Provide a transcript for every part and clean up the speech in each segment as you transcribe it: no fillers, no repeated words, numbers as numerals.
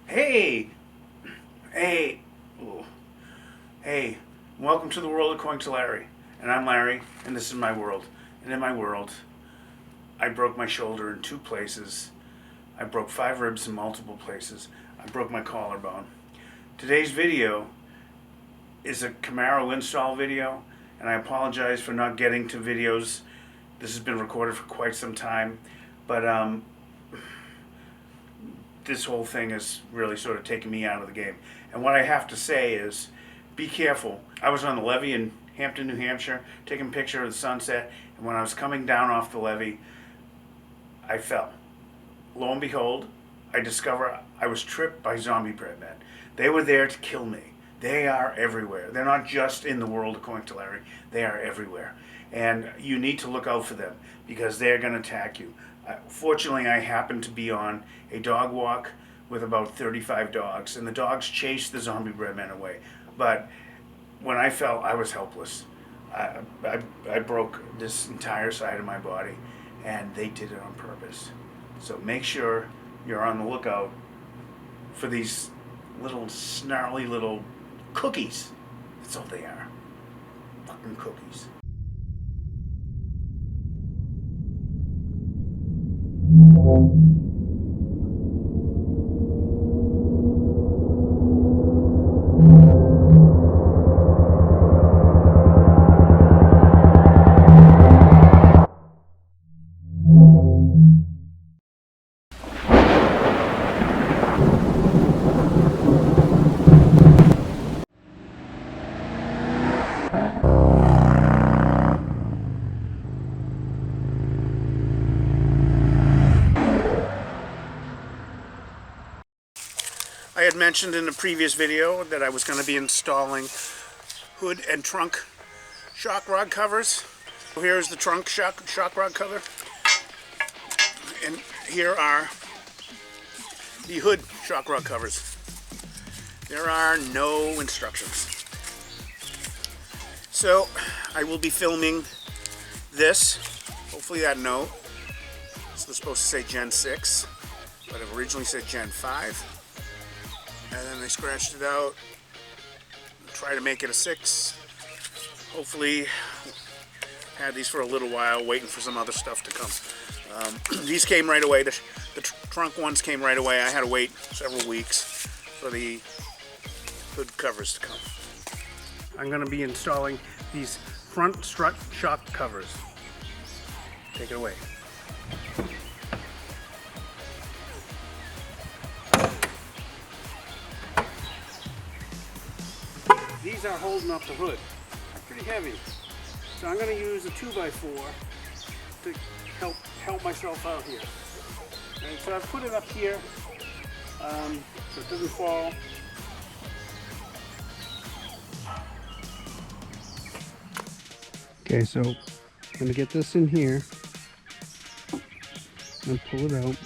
Hey, hey, ooh, hey, welcome to the world according to Larry. And I'm Larry, and this is my world. And in my world, I broke my shoulder in 2 places. I broke 5 ribs in multiple places. I broke my collarbone. Today's video is a Camaro install video, and I apologize for not getting to videos. This has been recorded for quite some time, but this whole thing is really sort of taking me out of the game. And what I have to say is, be careful. I was on the levee in Hampton, New Hampshire, taking a picture of the sunset, and when I was coming down off the levee, I fell. Lo and behold, I discover I was tripped by zombie bread men. They were there to kill me. They are everywhere. They're not just in the world according to Larry. They are everywhere. And you need to look out for them because they're going to attack you. Fortunately, I happened to be on a dog walk with about 35 dogs, and the dogs chased the zombie bread men away. But when I fell, I was helpless. I broke this entire side of my body, and they did it on purpose. So make sure you're on the lookout for these little snarly little cookies. That's all they are. Fucking cookies. I had mentioned in a previous video that I was going to be installing hood and trunk shock rod covers. Here's the trunk shock rod cover, and here are the hood shock rod covers. There are no instructions. So I will be filming this. Hopefully that note. This was supposed to say Gen 6, but it originally said Gen 5. And then they scratched it out, try to make it a 6. Hopefully, had these for a little while, waiting for some other stuff to come. These came right away. The trunk ones came right away. I had to wait several weeks for the hood covers to come. I'm going to be installing these front strut shock covers. Take it away. These are holding up the hood. Pretty heavy. So I'm going to use a 2x4 to help myself out here. And so I've put it up here so it doesn't fall. Okay, so I'm going to get this in here and pull it out.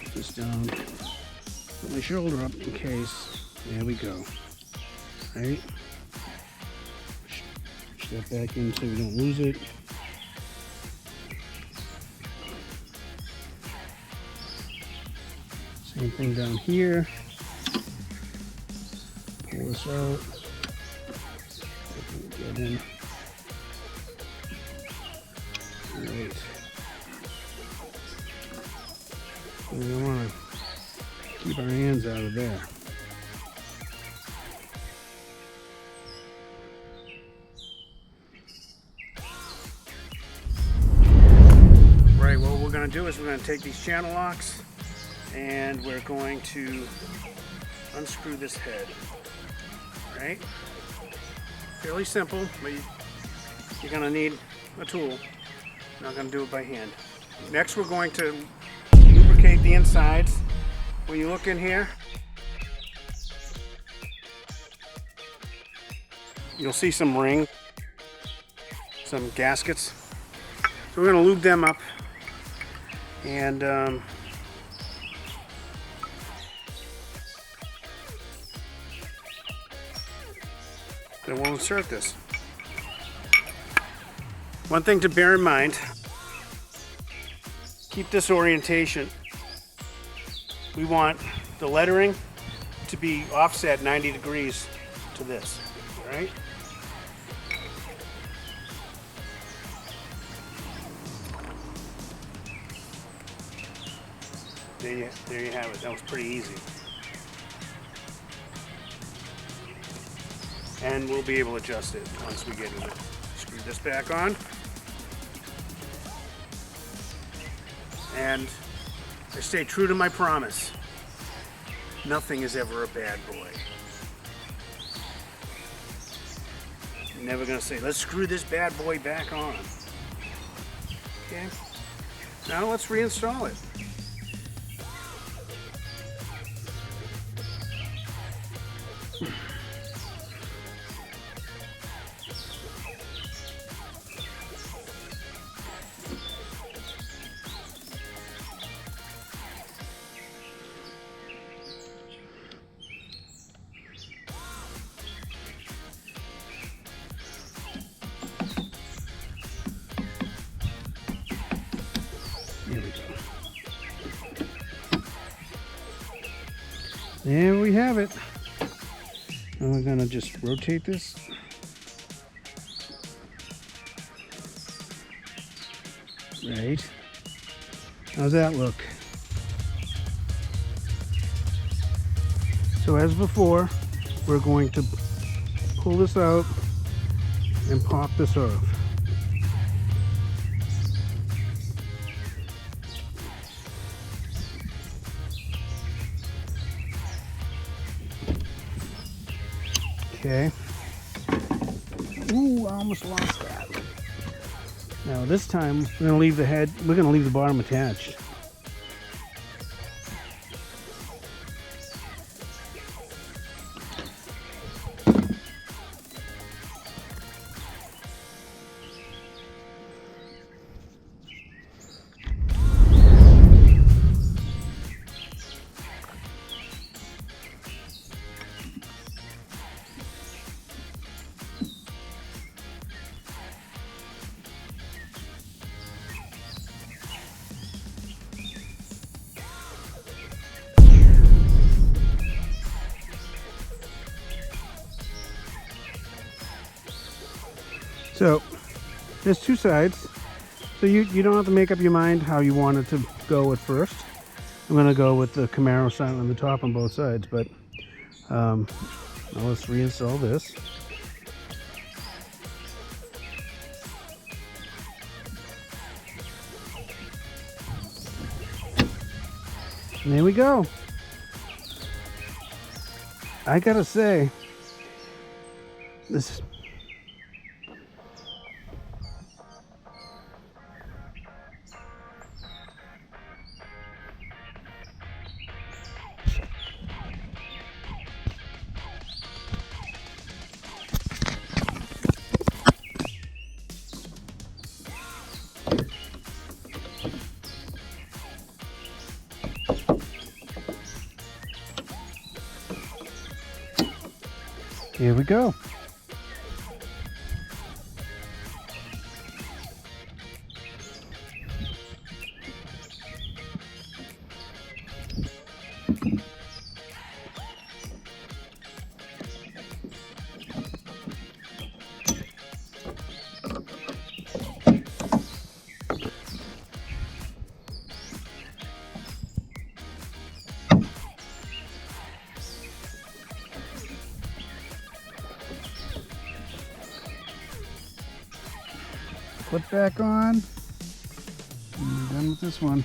Put this down. Put my shoulder up in case. There we go. Right? Push that back in so we don't lose it. Same thing down here. Pull this out. Get in. Alright. We don't want to keep our hands out of there. Right, what we're going to do is we're going to take these channel locks and we're going to unscrew this head. Right? Fairly simple, but you're going to need a tool. I'm not going to do it by hand. Next we're going to lubricate the insides. When you look in here, you'll see some ring, some gaskets. So we're going to lube them up and then we'll insert this. One thing to bear in mind keep this orientation. We want the lettering to be offset 90 degrees to this, all right? There you have it. That was pretty easy. And we'll be able to adjust it once we get it. Screw this back on. And I stay true to my promise. Nothing is ever a bad boy. I'm never gonna say, let's screw this bad boy back on. Okay? Now let's reinstall it. There we go. There we have it. And we're gonna just rotate this. Right. How's that look? So as before, we're going to pull this out and pop this off. Okay. Ooh, I almost lost that. Now this time we're gonna leave the bottom attached. So there's two sides, so you don't have to make up your mind how you want it to go at first. I'm going to go with the Camaro sign on the top on both sides, but now let's reinstall this. And there we go. I gotta say, this here we go. Put back on. And we're done with this one.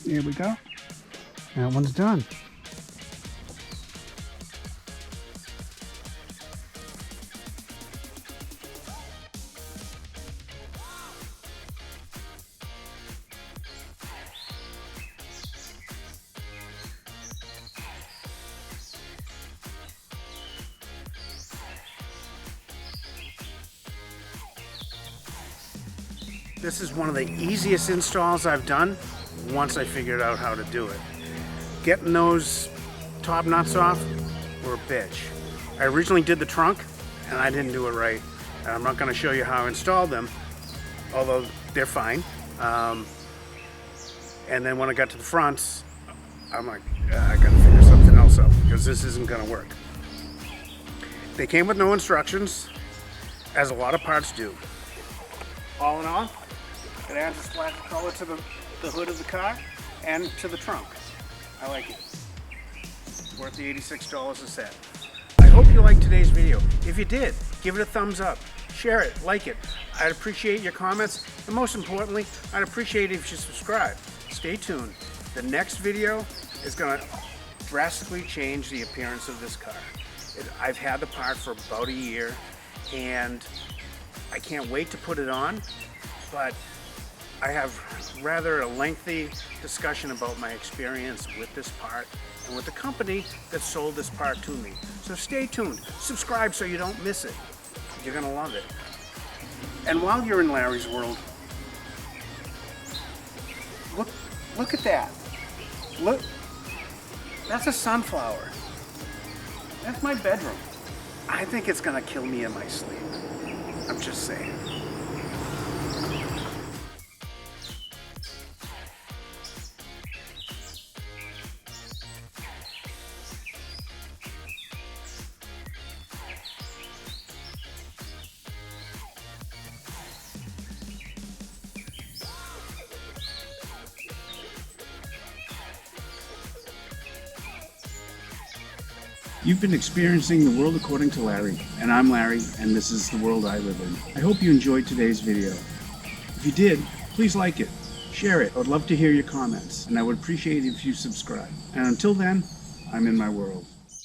Here we go. That one's done. This is one of the easiest installs I've done once I figured out how to do it. Getting those top nuts off were a bitch. I originally did the trunk and I didn't do it right. And I'm not going to show you how I installed them, although they're fine. And then when I got to the fronts, I'm like, I gotta figure something else out because this isn't gonna work. They came with no instructions, as a lot of parts do. All in all, it adds a splash of color to the hood of the car and to the trunk. I like it. It's worth the $86 a set. I hope you liked today's video. If you did, give it a thumbs up. Share it, like it. I'd appreciate your comments, and most importantly, I'd appreciate it if you subscribe. Stay tuned. The next video is going to drastically change the appearance of this car. I've had the part for about a year, and I can't wait to put it on, but I have rather a lengthy discussion about my experience with this part and with the company that sold this part to me. So stay tuned. Subscribe so you don't miss it. You're gonna love it. And while you're in Larry's world, look at that. Look, that's a sunflower. That's my bedroom. I think it's gonna kill me in my sleep. I'm just saying. You've been experiencing the world according to Larry, and I'm Larry, and this is the world I live in. I hope you enjoyed today's video. If you did, please like it, share it. I would love to hear your comments, and I would appreciate it if you subscribe. And until then, I'm in my world.